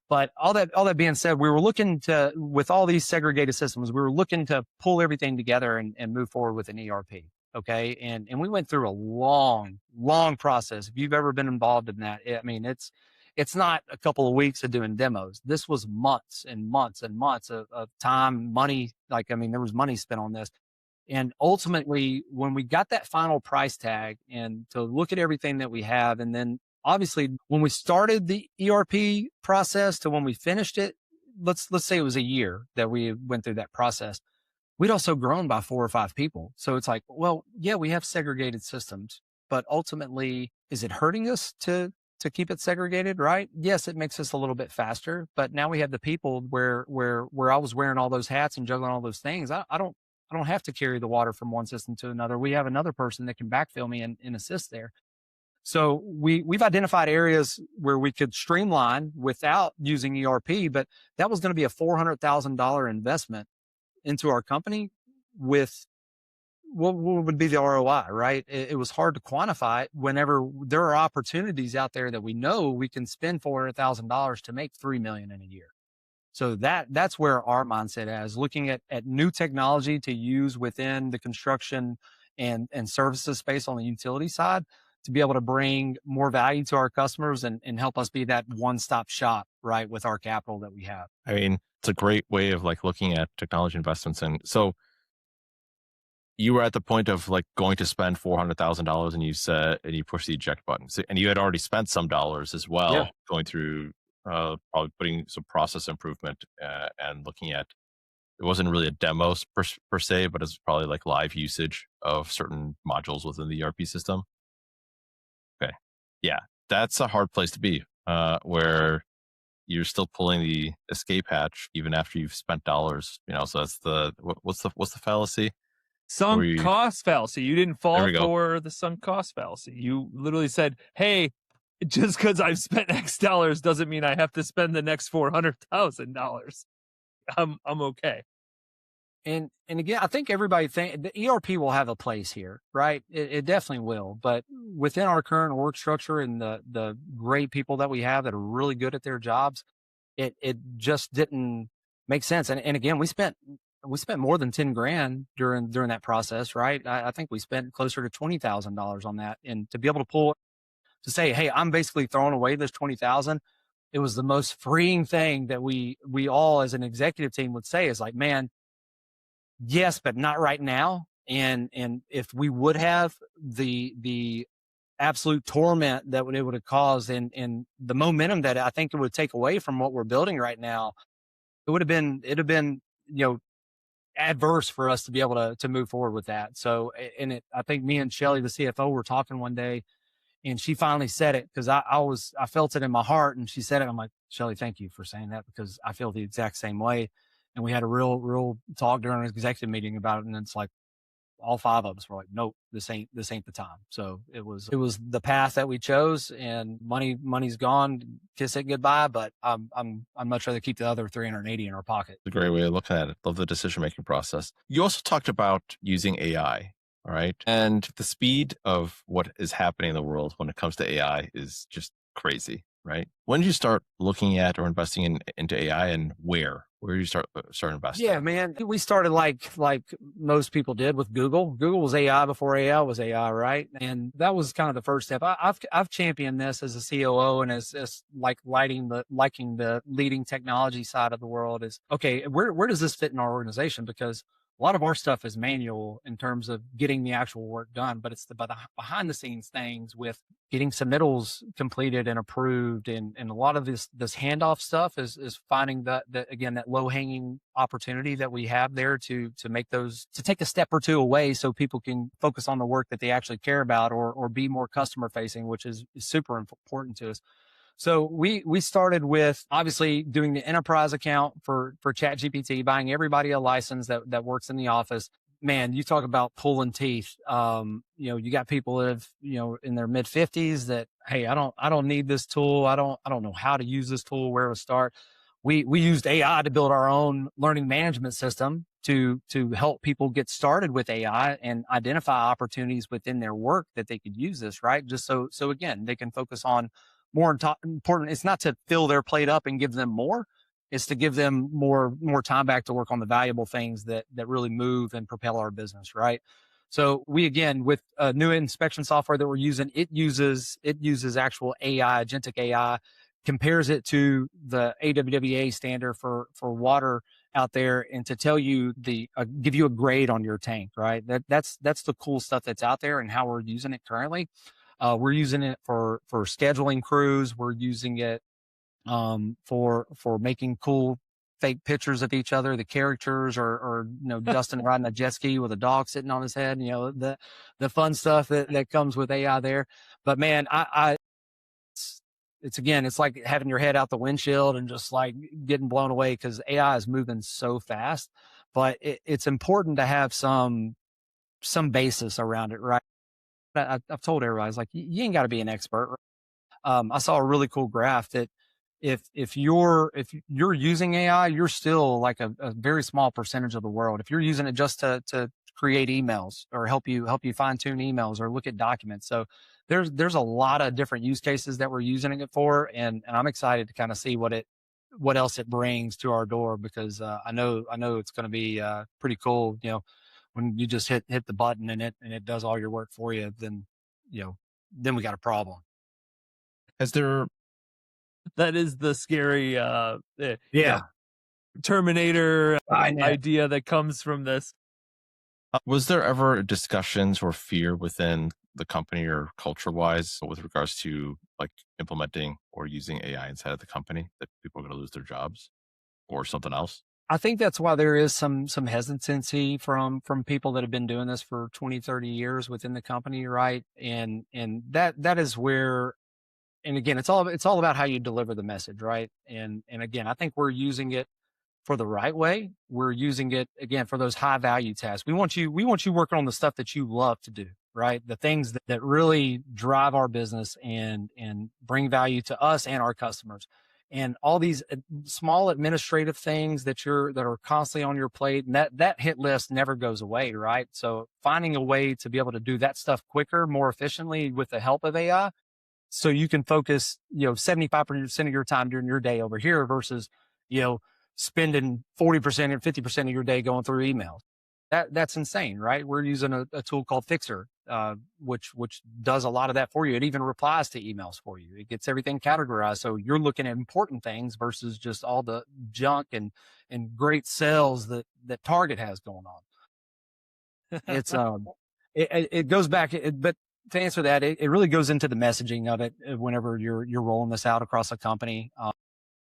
But all that being said, we were looking to, with all these segregated systems, we were looking to pull everything together and move forward with an ERP. Okay. And we went through a long process. If you've ever been involved in that, I mean, it's not a couple of weeks of doing demos. This was months and months and months of time, money. There was money spent on this. And ultimately, when we got that final price tag and to look at everything that we have, and then obviously, when we started the ERP process to when we finished it, let's say it was a year that we went through that process. We'd also grown by 4 or 5 people. So it's well, yeah, we have segregated systems, but ultimately, is it hurting us to keep it segregated, right? Yes, it makes us a little bit faster, but now we have the people where I was wearing all those hats and juggling all those things. I don't have to carry the water from one system to another. We have another person that can backfill me and assist there. So we've identified areas where we could streamline without using ERP, but that was going to be a $400,000 investment into our company with what would be the ROI, right? It was hard to quantify it whenever there are opportunities out there that we know we can spend $400,000 to make $3 million in a year. So that's where our mindset is, looking at new technology to use within the construction and services space on the utility side to be able to bring more value to our customers and help us be that one-stop shop, right, with our capital that we have. I mean, it's a great way of like looking at technology investments. And so you were at the point of like going to spend $400,000 and you pushed the eject button. So, and you had already spent some dollars as well, Yeah. going through probably putting some process improvement and looking at, it wasn't really a demo per se, but it's probably like live usage of certain modules within the ERP system. Okay. Yeah. That's a hard place to be, where you're still pulling the escape hatch even after you've spent dollars, so that's what's the fallacy? Sunk cost fallacy. You didn't fall for the sunk cost fallacy. You literally said, hey, just because I've spent X dollars doesn't mean I have to spend the next $400,000. I'm okay. And again, I think everybody the ERP will have a place here, right? It definitely will. But within our current org structure and the great people that we have that are really good at their jobs, it just didn't make sense. And again, we spent more than 10 grand during that process, right? I think we spent closer to $20,000 on that. And to be able to say, hey, I'm basically throwing away this 20,000. It was the most freeing thing that we all as an executive team would say is like, man, yes, but not right now. And if we would have the absolute torment that it would have caused and the momentum that I think it would take away from what we're building right now, it'd have been, adverse for us to be able to move forward with that. So, I think me and Shelly, the CFO, were talking one day and she finally said it because I felt it in my heart and she said it. I'm like, Shelly, thank you for saying that because I feel the exact same way. And we had a real talk during an executive meeting about it. And it's like, all five of us were like, nope, this ain't the time. So it was the path that we chose, and money's gone, kiss it goodbye. But I'm much rather keep the other 380 in our pocket. It's a great way of looking at it. Love the decision-making process. You also talked about using AI, all right? And the speed of what is happening in the world when it comes to AI is just crazy, right? When did you start looking at or investing into AI, and where did you start investing? Yeah, man, we started like most people did with Google. Google was AI before AI was AI, right? And that was kind of the first step. I've championed this as a COO and as like liking the leading technology side of the world is, okay, where does this fit in our organization? Because a lot of our stuff is manual in terms of getting the actual work done, but it's the behind the scenes things with getting submittals completed and approved. And a lot of this handoff stuff is finding that again, that low hanging opportunity that we have there to make those, to take a step or two away so people can focus on the work that they actually care about or be more customer facing, which is super important to us. So we started with obviously doing the enterprise account for ChatGPT, buying everybody a license that works in the office. Man, you talk about pulling teeth. You got people that have, in their mid 50s that, hey, I don't need this tool. I don't know how to use this tool, where to start. We used AI to build our own learning management system to help people get started with AI and identify opportunities within their work that they could use this, right? Just so again, they can focus on more important. It's not to fill their plate up and give them more. It's to give them more time back to work on the valuable things that really move and propel our business, right? So we, again, with new inspection software that we're using, it uses actual AI, agentic AI, compares it to the AWWA standard for water out there, and to tell you give you a grade on your tank, right? That's the cool stuff that's out there and how we're using it currently. We're using it for scheduling crews. We're using it for making cool fake pictures of each other, the characters, or Dustin riding a jet ski with a dog sitting on his head. The fun stuff that comes with AI there. But man, it's like having your head out the windshield and just like getting blown away because AI is moving so fast. But it's important to have some basis around it, right? I've told everybody, it's like, you ain't got to be an expert. I saw a really cool graph that if you're using AI, you're still like a very small percentage of the world. If you're using it just to create emails or help you fine tune emails or look at documents. So there's a lot of different use cases that we're using it for, and I'm excited to kind of see what else it brings to our door, because I know it's going to be pretty cool. When you just hit the button and it does all your work for you, then then we got a problem. Has there That is the scary, Yeah. Terminator I know. idea that comes from this. was there ever discussions or fear within the company or culture wise with regards to like implementing or using AI inside of the company, that people are going to lose their jobs or something else? I think that's why there is some hesitancy from people that have been doing this for 20, 30 years within the company, right? And that is where, and again, it's all about how you deliver the message, right? And again, I think we're using it for the right way. We're using it again for those high value tasks. We want you working on the stuff that you love to do, right? The things that really drive our business and bring value to us and our customers. And all these small administrative things that are constantly on your plate, and that hit list never goes away, right? So finding a way to be able to do that stuff quicker, more efficiently with the help of AI, so you can focus, 75% of your time during your day over here versus, spending 40% or 50% of your day going through emails. That's insane, right? We're using a tool called Fixer, which does a lot of that for you. It even replies to emails for you. It gets everything categorized. So you're looking at important things versus just all the junk and great sales that Target has going on. It's, it goes back, but to answer that, it really goes into the messaging of it whenever you're rolling this out across a company.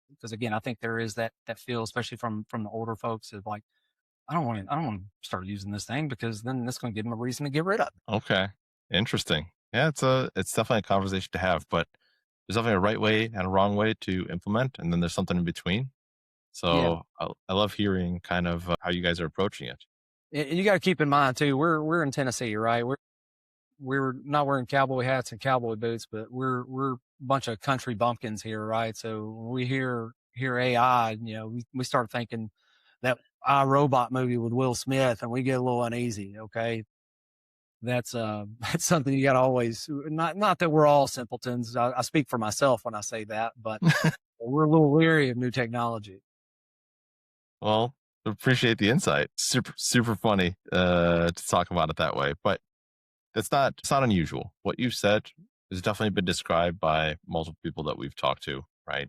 Because again, I think there is that feel, especially from the older folks, of like, I don't want to start using this thing because then that's going to give them a reason to get rid of it. Okay. Interesting. Yeah, it's definitely a conversation to have, but there's definitely a right way and a wrong way to implement, and then there's something in between. Yeah. So I love hearing kind of how you guys are approaching it. And you got to keep in mind too, we're in Tennessee, right? We're not wearing cowboy hats and cowboy boots, but we're a bunch of country bumpkins here, right? So when we hear AI, we start thinking that iRobot movie with Will Smith, and we get a little uneasy. Okay, that's that's something you got to always, not that we're all simpletons. I speak for myself when I say that, but we're a little leery of new technology. Well, appreciate the insight. Super funny to talk about it that way, but it's not unusual. What you've said has definitely been described by multiple people that we've talked to, right?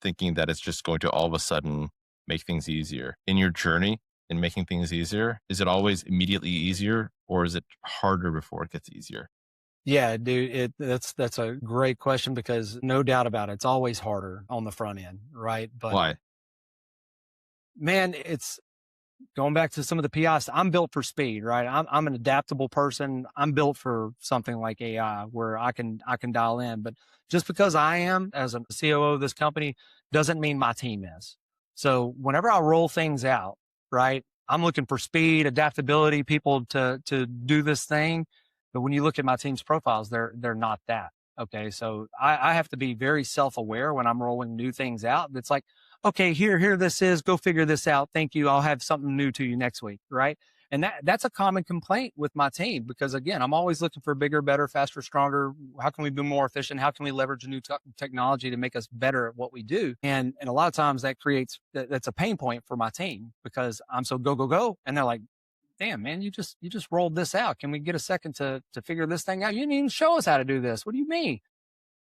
Thinking that it's just going to all of a sudden make things easier. In your journey in making things easier, is it always immediately easier, or is it harder before it gets easier? Yeah, dude, that's a great question, because no doubt about it, it's always harder on the front end, right? But Why? man, it's going back to some of the PIs. I'm built for speed, right? I'm an adaptable person. I'm built for something like AI where I can dial in. But just because I am, as a COO of this company, doesn't mean my team is. So whenever I roll things out, right, I'm looking for speed, adaptability, people to do this thing. But when you look at my team's profiles, they're not that. Okay. So I have to be very self-aware when I'm rolling new things out. It's like, okay, here this is, go figure this out. Thank you. I'll have something new to you next week. Right. And that's a common complaint with my team, because again, I'm always looking for bigger, better, faster, stronger. How can we be more efficient? How can we leverage new technology to make us better at what we do? And a lot of times that's a pain point for my team, because I'm so go. And they're like, damn, man, you just rolled this out. Can we get a second to figure this thing out? You didn't even show us how to do this. What do you mean?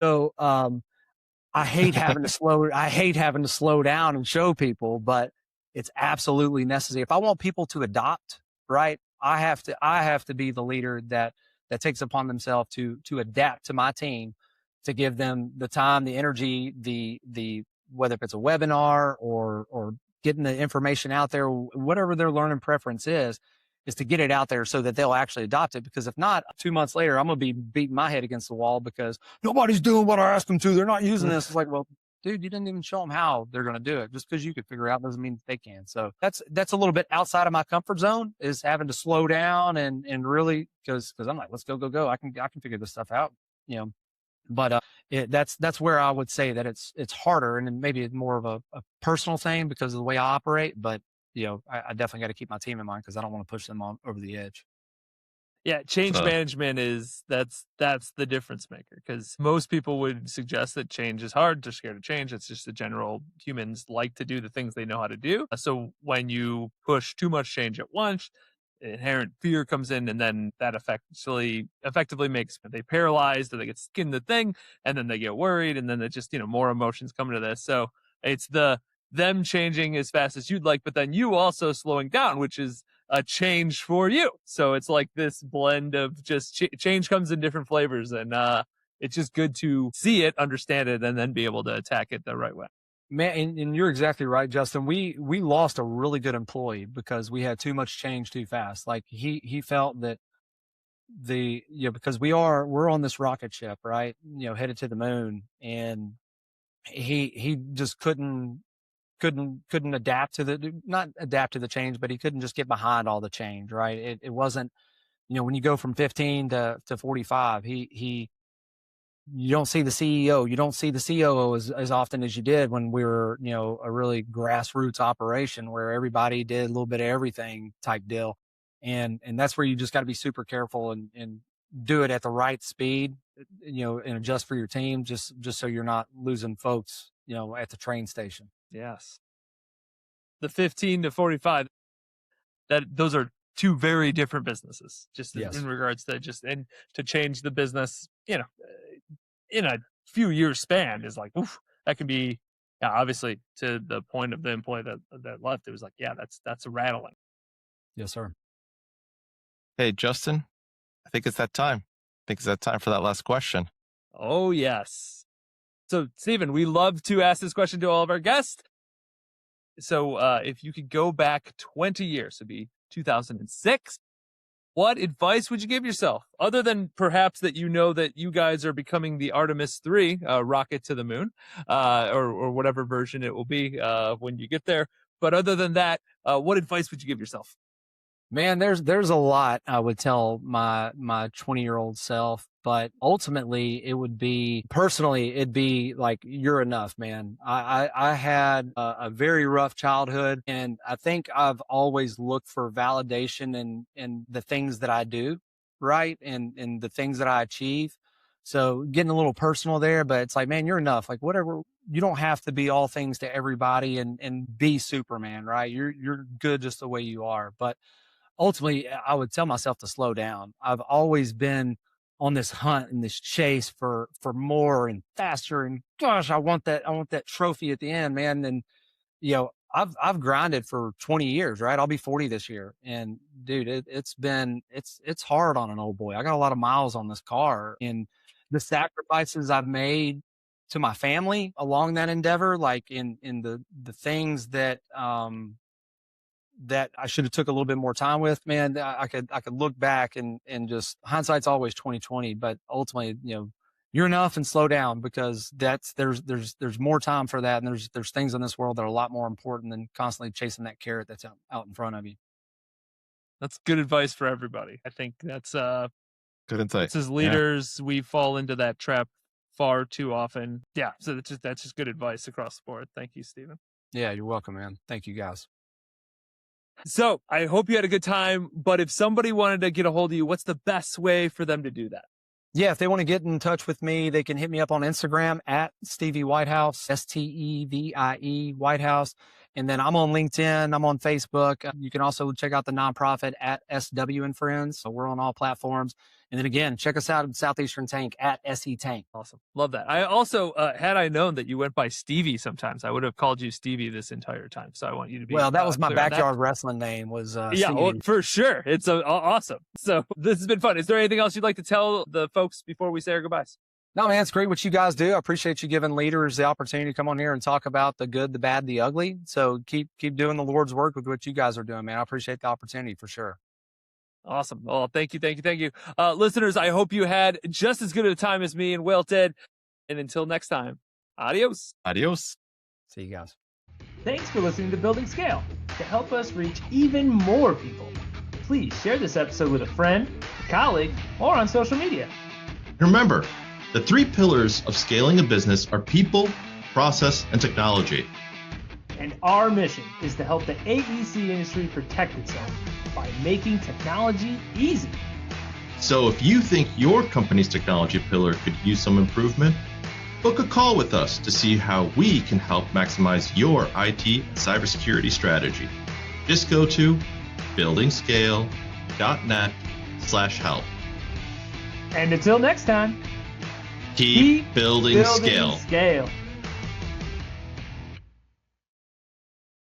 So, I hate having to slow down and show people, but it's absolutely necessary. If I want people to adopt, right, I have to be the leader that takes upon themselves to adapt to my team, to give them the time, the energy, the whether if it's a webinar or getting the information out there, whatever their learning preference is to get it out there so that they'll actually adopt it. Because if not, 2 months later, I'm going to be beating my head against the wall because nobody's doing what I asked them to. They're not using this. It's like, well, dude, you didn't even show them how they're going to do it. Just because you could figure it out doesn't mean they can. So that's a little bit outside of my comfort zone, is having to slow down and really, because I'm like, let's go. I can figure this stuff out. But that's where I would say that it's harder, and then maybe it's more of a personal thing because of the way I operate. But I definitely got to keep my team in mind because I don't want to push them on over the edge. Yeah, change So- management that's the difference maker, because most people would suggest that change is hard. They're scared of change. It's just the general humans like to do the things they know how to do. So when you push too much change at once, inherent fear comes in, and then that effectively makes they paralyzed, or they get stuck in the thing, and then they get worried, and then it just more emotions come into this. So it's them changing as fast as you'd like, but then you also slowing down, which is a change for you. So it's like this blend of just change comes in different flavors, and it's just good to see it, understand it, and then be able to attack it the right way. Man, and you're exactly right, Justin. We lost a really good employee because we had too much change too fast. Like he felt that because we're on this rocket ship, right? Headed to the moon, and he just couldn't adapt to not adapt to the change, but he couldn't just get behind all the change, right? It wasn't, when you go from 15 to 45, you don't see the CEO, you don't see the COO as often as you did when we were, a really grassroots operation where everybody did a little bit of everything type deal. And that's where you just got to be super careful and do it at the right speed, and adjust for your team, just so you're not losing folks, at the train station. Yes. The 15 to 45, those are two very different businesses, just Yes. in regards to and to change the business, in a few years span is like, oof, that can be, obviously to the point of the employee that left. It was like, yeah, that's rattling. Yes, sir. Hey, Justin, I think it's that time. For that last question. Oh, yes. So, Stephen, we love to ask this question to all of our guests. So if you could go back 20 years, it'd be 2006. What advice would you give yourself, other than perhaps that that you guys are becoming the Artemis 3 rocket to the moon, or whatever version it will be when you get there? But other than that, what advice would you give yourself? Man, there's a lot I would tell my 20-year-old self, but ultimately it'd be like, you're enough, man. I had a very rough childhood, and I think I've always looked for validation in the things that I do, right? And the things that I achieve. So getting a little personal there, but it's like, man, you're enough. Like, whatever, you don't have to be all things to everybody and be Superman, right? You're good just the way you are. But ultimately, I would tell myself to slow down. I've always been on this hunt and this chase for more and faster. And gosh, I want that trophy at the end, man. And I've grinded for 20 years, right? I'll be 40 this year. And dude, it's hard on an old boy. I got a lot of miles on this car, and the sacrifices I've made to my family along that endeavor, like in the things that that I should have took a little bit more time with, man. I could look back and just, hindsight's always 2020, but ultimately, you're enough and slow down, because there's more time for that. And there's things in this world that are a lot more important than constantly chasing that carrot that's out in front of you. That's good advice for everybody. I think that's Good insight. as leaders, we fall into that trap far too often. Yeah. So that's just good advice across the board. Thank you, Stephen. Yeah, you're welcome, man. Thank you, guys. So I hope you had a good time, but if somebody wanted to get a hold of you, what's the best way for them to do that? Yeah, if they want to get in touch with me, they can hit me up on Instagram at Stevie Whitehouse, STEVIE Whitehouse. And then I'm on LinkedIn, I'm on Facebook. You can also check out the nonprofit at SW and Friends. So we're on all platforms. And then again, check us out at Southeastern Tank at SE Tank. Awesome. Love that. I also, had I known that you went by Stevie sometimes, I would have called you Stevie this entire time. So I want you to be Well, that was my clear on that. backyard wrestling name was Yeah, Stevie. well, for sure. It's awesome. So this has been fun. Is there anything else you'd like to tell the folks before we say our goodbyes? No, man, it's great what you guys do. I appreciate you giving leaders the opportunity to come on here and talk about the good, the bad, the ugly. So keep doing the Lord's work with what you guys are doing, man. I appreciate the opportunity for sure. Awesome. Well, thank you. Listeners, I hope you had just as good a time as me and Will did. And until next time, adios. Adios. See you guys. Thanks for listening to Building Scale. To help us reach even more people, please share this episode with a friend, a colleague, or on social media. Remember, The 3 pillars of scaling a business are people, process, and technology. And our mission is to help the AEC industry protect itself by making technology easy. So if you think your company's technology pillar could use some improvement, book a call with us to see how we can help maximize your IT and cybersecurity strategy. Just go to buildingscale.net/help. And until next time, Keep building scale. scale.